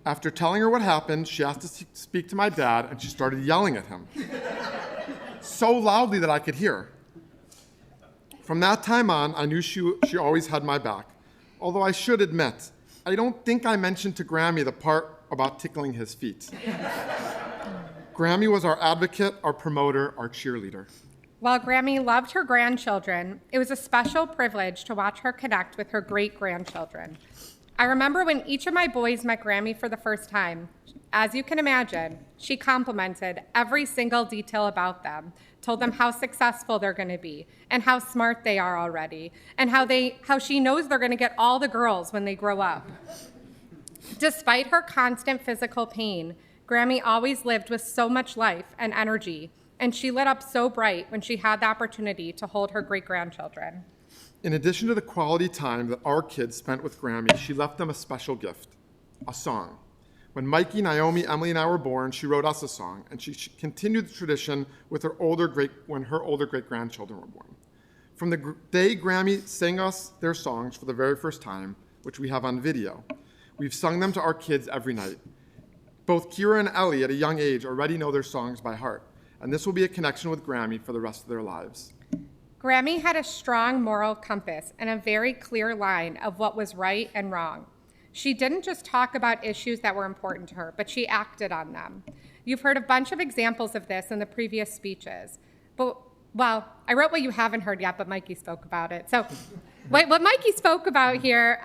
After telling her what happened, she asked to speak to my dad, and she started yelling at him, so loudly that I could hear. From that time on, I knew she always had my back, although I should admit, I don't think I mentioned to Grammy the part about tickling his feet. Grammy was our advocate, our promoter, our cheerleader. While Grammy loved her grandchildren, it was a special privilege to watch her connect with her great-grandchildren. I remember when each of my boys met Grammy for the first time. As you can imagine, she complimented every single detail about them, told them how successful they're going to be, and how smart they are already, and how she knows they're going to get all the girls when they grow up. Despite her constant physical pain, Grammy always lived with so much life and energy, and she lit up so bright when she had the opportunity to hold her great-grandchildren. In addition to the quality time that our kids spent with Grammy, she left them a special gift, a song. When Mikey, Naomi, Emily, and I were born, she wrote us a song, and she continued the tradition with when her older great-grandchildren were born. From the day Grammy sang us their songs for the very first time, which we have on video, we've sung them to our kids every night. Both Kira and Ellie, at a young age, already know their songs by heart, and this will be a connection with Grammy for the rest of their lives. Grammy had a strong moral compass and a very clear line of what was right and wrong. She didn't just talk about issues that were important to her, but she acted on them. You've heard a bunch of examples of this in the previous speeches. But, well, I wrote what you haven't heard yet, but Mikey spoke about it. So what Mikey spoke about here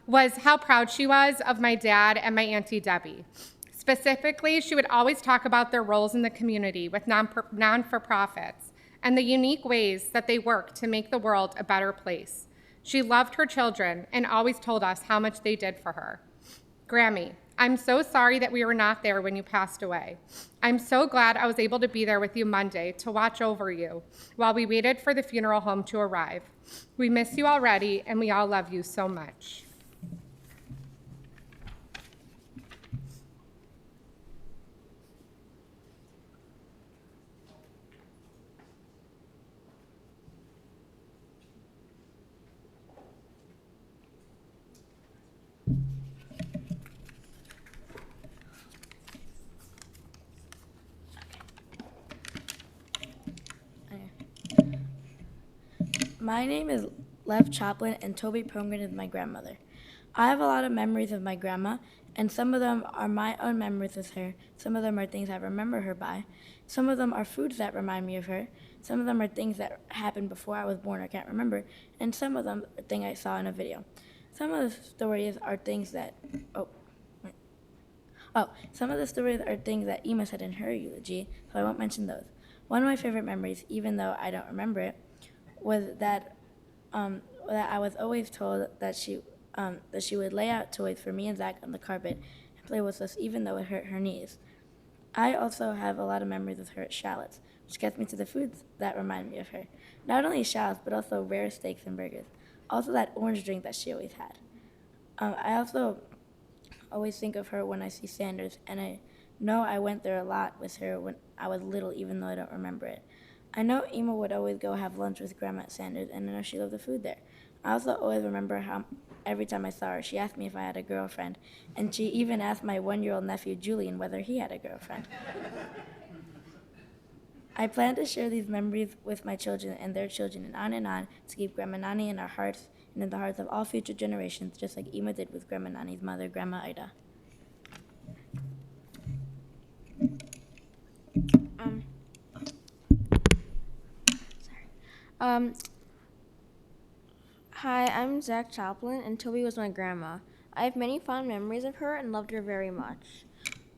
was how proud she was of my dad and my Auntie Debbie. Specifically, she would always talk about their roles in the community with non-for-profits and the unique ways that they work to make the world a better place. She loved her children and always told us how much they did for her. Grammy, I'm so sorry that we were not there when you passed away. I'm so glad I was able to be there with you Monday to watch over you while we waited for the funeral home to arrive. We miss you already, and we all love you so much. My name is Lev Choplin, and Toby Pogrund is my grandmother. I have a lot of memories of my grandma, and some of them are my own memories with her. Some of them are things I remember her by. Some of them are foods that remind me of her. Some of them are things that happened before I was born I can't remember. And some of them are things I saw in a video. Some of the stories are things that, some of the stories are things that Ema said in her eulogy, so I won't mention those. One of my favorite memories, even though I don't remember it, was that I was always told that she would lay out toys for me and Zach on the carpet and play with us, even though it hurt her knees. I also have a lot of memories of her at Shallot's, which gets me to the foods that remind me of her. Not only Shallot's, but also rare steaks and burgers. Also that orange drink that she always had. I also always think of her when I see Sanders, and I know I went there a lot with her when I was little, even though I don't remember it. I know Ema would always go have lunch with Grandma at Sanders, and I know she loved the food there. I also always remember how every time I saw her, she asked me if I had a girlfriend, and she even asked my 1-year-old nephew Julian whether he had a girlfriend. I plan to share these memories with my children and their children and on to keep Grandma Nani in our hearts and in the hearts of all future generations, just like Ema did with Grandma Nani's mother, Grandma Ida. Hi, I'm Zach Choplin, and Toby was my grandma. I have many fond memories of her and loved her very much.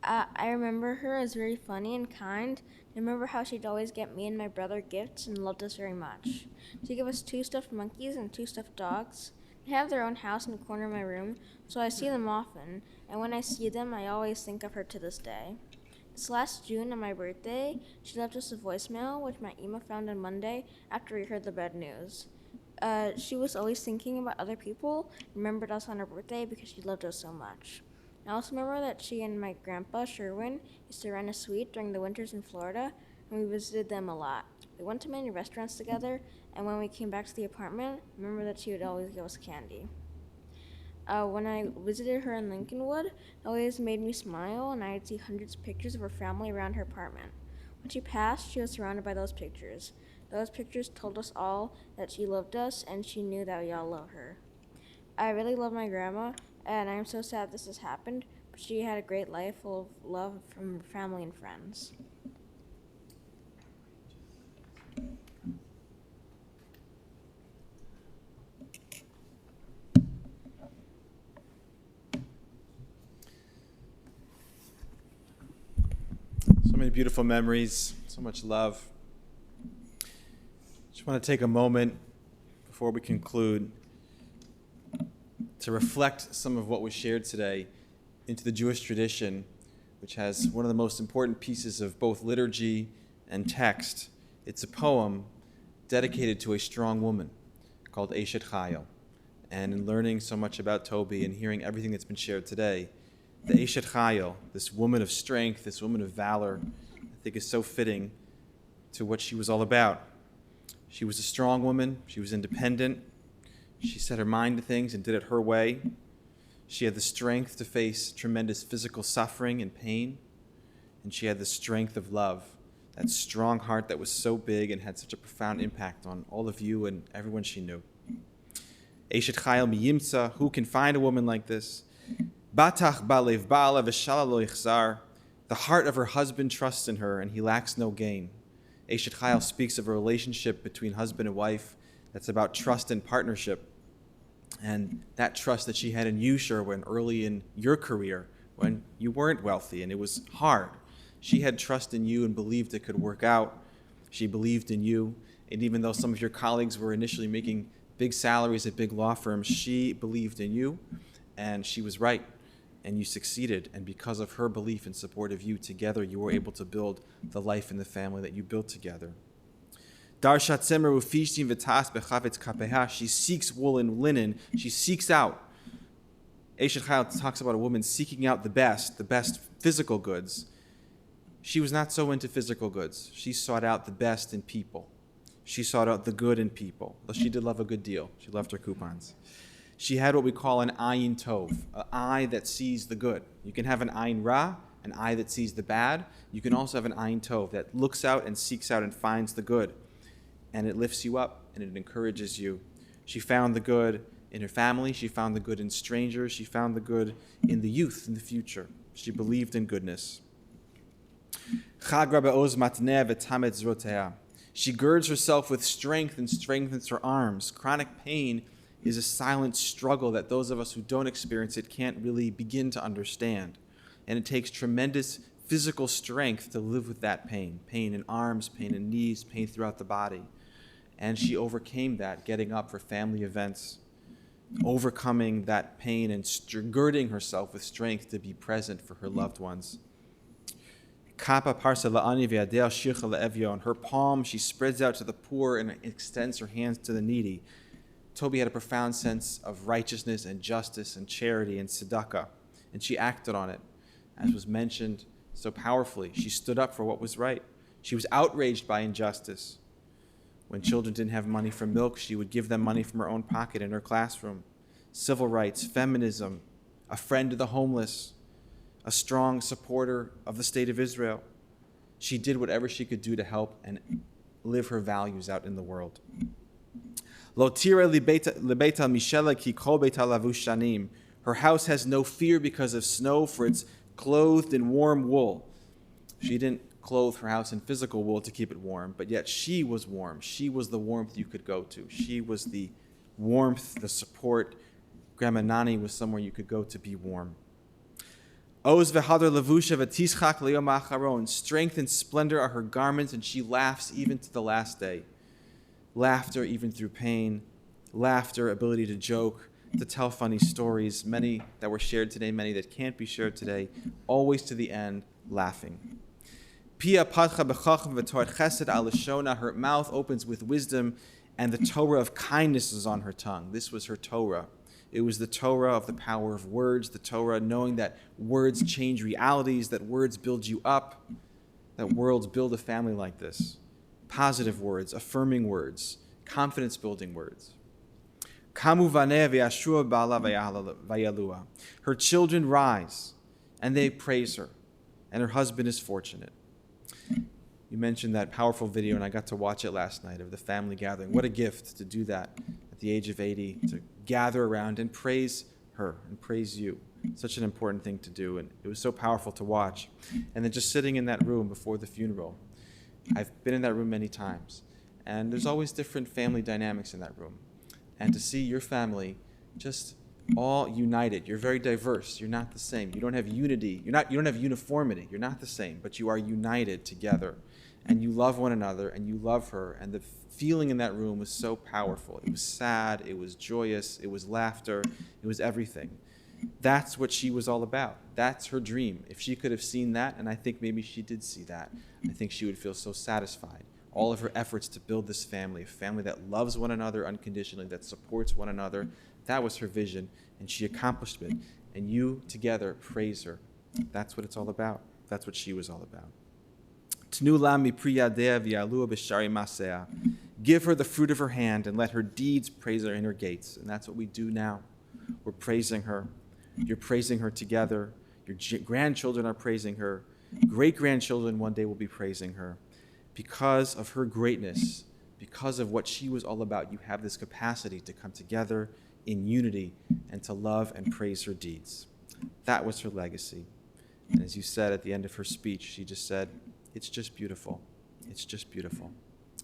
I remember her as very funny and kind. I remember how she'd always get me and my brother gifts and loved us very much. She'd give us 2 stuffed monkeys and 2 stuffed dogs. They have their own house in the corner of my room, so I see them often, and when I see them, I always think of her to this day. This last June on my birthday, she left us a voicemail, which my Ema found on Monday after we heard the bad news. She was always thinking about other people, remembered us on her birthday because she loved us so much. I also remember that she and my grandpa, Sherwin, used to rent a suite during the winters in Florida, and we visited them a lot. We went to many restaurants together, and when we came back to the apartment, I remember that she would always give us candy. When I visited her in Lincolnwood, it always made me smile, and I'd see hundreds of pictures of her family around her apartment. When she passed, she was surrounded by those pictures. Those pictures told us all that she loved us, and she knew that we all love her. I really love my grandma, and I'm so sad this has happened, but she had a great life full of love from her family and friends. So many beautiful memories, so much love. Just want to take a moment before we conclude to reflect some of what was shared today into the Jewish tradition which has one of the most important pieces of both liturgy and text. It's a poem dedicated to a strong woman called Eshet Chayil. And in learning so much about Toby and hearing everything that's been shared today, the Eshet Chayil, this woman of strength, this woman of valor, I think is so fitting to what she was all about. She was a strong woman. She was independent. She set her mind to things and did it her way. She had the strength to face tremendous physical suffering and pain. And she had the strength of love, that strong heart that was so big and had such a profound impact on all of you and everyone she knew. Eshet Chayil miyimtza, who can find a woman like this? Batach balev ba'ala v'shala lo yichzar. The heart of her husband trusts in her, and he lacks no gain. Eshet Chayil speaks of a relationship between husband and wife that's about trust and partnership. And that trust that she had in you, Sherwin, early in your career, when you weren't wealthy and it was hard. She had trust in you and believed it could work out. She believed in you. And even though some of your colleagues were initially making big salaries at big law firms, she believed in you, and she was right, and you succeeded. And because of her belief and support of you, together you were able to build the life and the family that you built together. She seeks wool and linen. She seeks out. Eshet Chayil talks about a woman seeking out the best physical goods. She was not so into physical goods. She sought out the best in people. She sought out the good in people. Though she did love a good deal. She loved her coupons. She had what we call an ayin tov, an eye that sees the good. You can have an ayin ra, an eye that sees the bad. You can also have an ayin tov that looks out and seeks out and finds the good. And it lifts you up and it encourages you. She found the good in her family. She found the good in strangers. She found the good in the youth, in the future. She believed in goodness. She girds herself with strength and strengthens her arms. Chronic pain is a silent struggle that those of us who don't experience it can't really begin to understand. And it takes tremendous physical strength to live with that pain. Pain in arms, pain in knees, pain throughout the body. And she overcame that, getting up for family events, overcoming that pain and girding herself with strength to be present for her loved ones. Kappa parsa la'ani ve'adel shircha le'evyo. On her palm, she spreads out to the poor and extends her hands to the needy. Toby had a profound sense of righteousness and justice and charity and tzedakah, and she acted on it. As was mentioned so powerfully, she stood up for what was right. She was outraged by injustice. When children didn't have money for milk, she would give them money from her own pocket in her classroom. Civil rights, feminism, a friend to the homeless, a strong supporter of the state of Israel. She did whatever she could do to help and live her values out in the world. Her house has no fear because of snow, for it's clothed in warm wool. She didn't clothe her house in physical wool to keep it warm, but yet she was warm. She was the warmth you could go to. She was the warmth, the support. Grandma Nani was somewhere you could go to be warm. Strength and splendor are her garments, and she laughs even to the last day. Laughter even through pain. Laughter, ability to joke, to tell funny stories, many that were shared today, many that can't be shared today, always to the end, laughing. Her mouth opens with wisdom, and the Torah of kindness is on her tongue. This was her Torah. It was the Torah of the power of words, the Torah knowing that words change realities, that words build you up, that words build a family like this. Positive words, affirming words, confidence-building words. Her children rise, and they praise her, and her husband is fortunate. You mentioned that powerful video, and I got to watch it last night, of the family gathering. What a gift to do that at the age of 80, to gather around and praise her and praise you. Such an important thing to do, and it was so powerful to watch. And then just sitting in that room before the funeral. I've been in that room many times, and there's always different family dynamics in that room. And to see your family just all united. You're very diverse. You're not the same. You don't have unity. You don't have uniformity. You're not the same, but you are united together. And you love one another, and you love her. And the feeling in that room was so powerful. It was sad. It was joyous. It was laughter. It was everything. That's what she was all about. That's her dream. If she could have seen that, and I think maybe she did see that, I think she would feel so satisfied. All of her efforts to build this family, a family that loves one another unconditionally, that supports one another, that was her vision, and she accomplished it. And you together praise her. That's what it's all about. That's what she was all about. Tnu la mipri yadea v'yalua b'shari masea. Give her the fruit of her hand and let her deeds praise her in her gates. And that's what we do now. We're praising her. You're praising her together. Your grandchildren are praising her. Great-grandchildren one day will be praising her. Because of her greatness, because of what she was all about, you have this capacity to come together in unity and to love and praise her deeds. That was her legacy. And as you said at the end of her speech, she just said, it's just beautiful. It's just beautiful.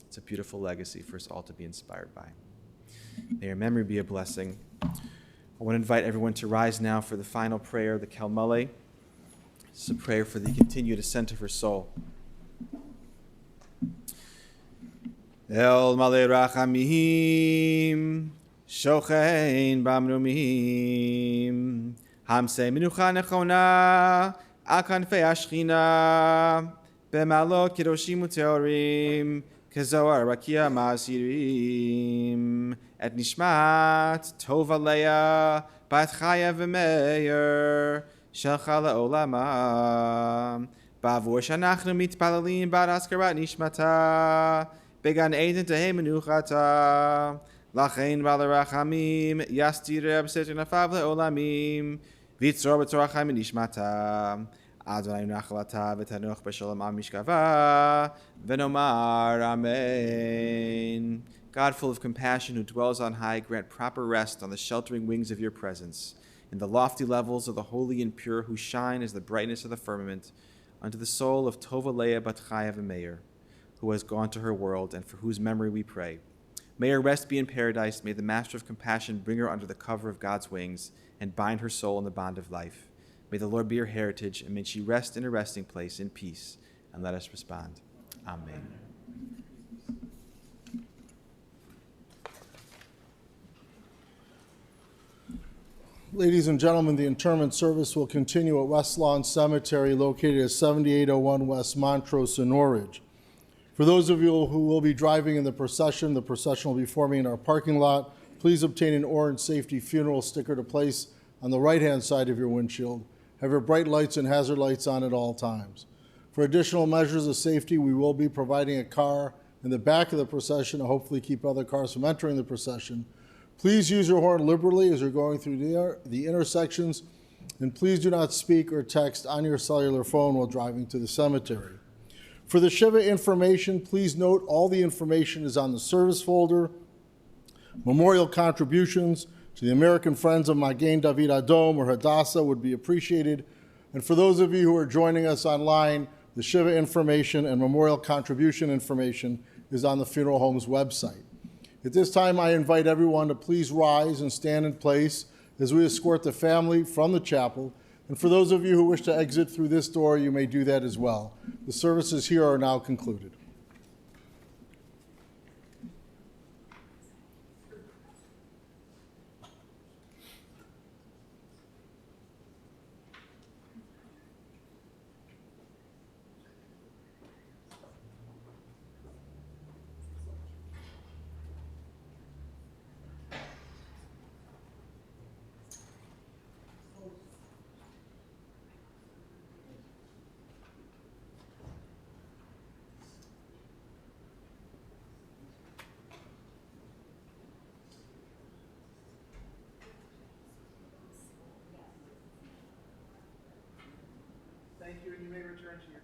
It's a beautiful legacy for us all to be inspired by. May her memory be a blessing. I want to invite everyone to rise now for the final prayer, the Kelmale. It's a prayer for the continued ascent of her soul. El male rachamim, shochein bamrumim, hamse minucha nechona, al kanfei ashchina, bemalo kiroshim uteorim, kezoar rakia ma'asirim, et nishmat tova leah, bat chaya v'meir, shelcha le'olama, bavur shanachnu mitpalalim bar askarat nishmata, began Eden tehe menuchata, lachein balarachamim, yastire b'seter nafav le'olamim, vitzor b'torachai menishmata, Adonai nachalata v'tanoch b'shalom am mishkava, v'nomar amen. God, full of compassion, who dwells on high, grant proper rest on the sheltering wings of your presence, in the lofty levels of the holy and pure, who shine as the brightness of the firmament, unto the soul of Tova Leah bat Chaya v'Meir, who has gone to her world, and for whose memory we pray. May her rest be in paradise. May the Master of Compassion bring her under the cover of God's wings and bind her soul in the bond of life. May the Lord be her heritage, and may she rest in her resting place in peace. And let us respond. Amen. Ladies and gentlemen, the interment service will continue at West Lawn Cemetery, located at 7801 West Montrose in Norridge. For those of you who will be driving in the procession will be forming in our parking lot. Please obtain an orange safety funeral sticker to place on the right-hand side of your windshield. Have your bright lights and hazard lights on at all times. For additional measures of safety, we will be providing a car in the back of the procession to hopefully keep other cars from entering the procession. Please use your horn liberally as you're going through the intersections, and please do not speak or text on your cellular phone while driving to the cemetery. For the Shiva information, please note all the information is on the service folder. Memorial contributions to the American Friends of Magen David Adom or Hadassah would be appreciated. And for those of you who are joining us online, the Shiva information and memorial contribution information is on the funeral home's website. At this time, I invite everyone to please rise and stand in place as we escort the family from the chapel. And for those of you who wish to exit through this door, you may do that as well. The services here are now concluded. Thank you, and you may return to your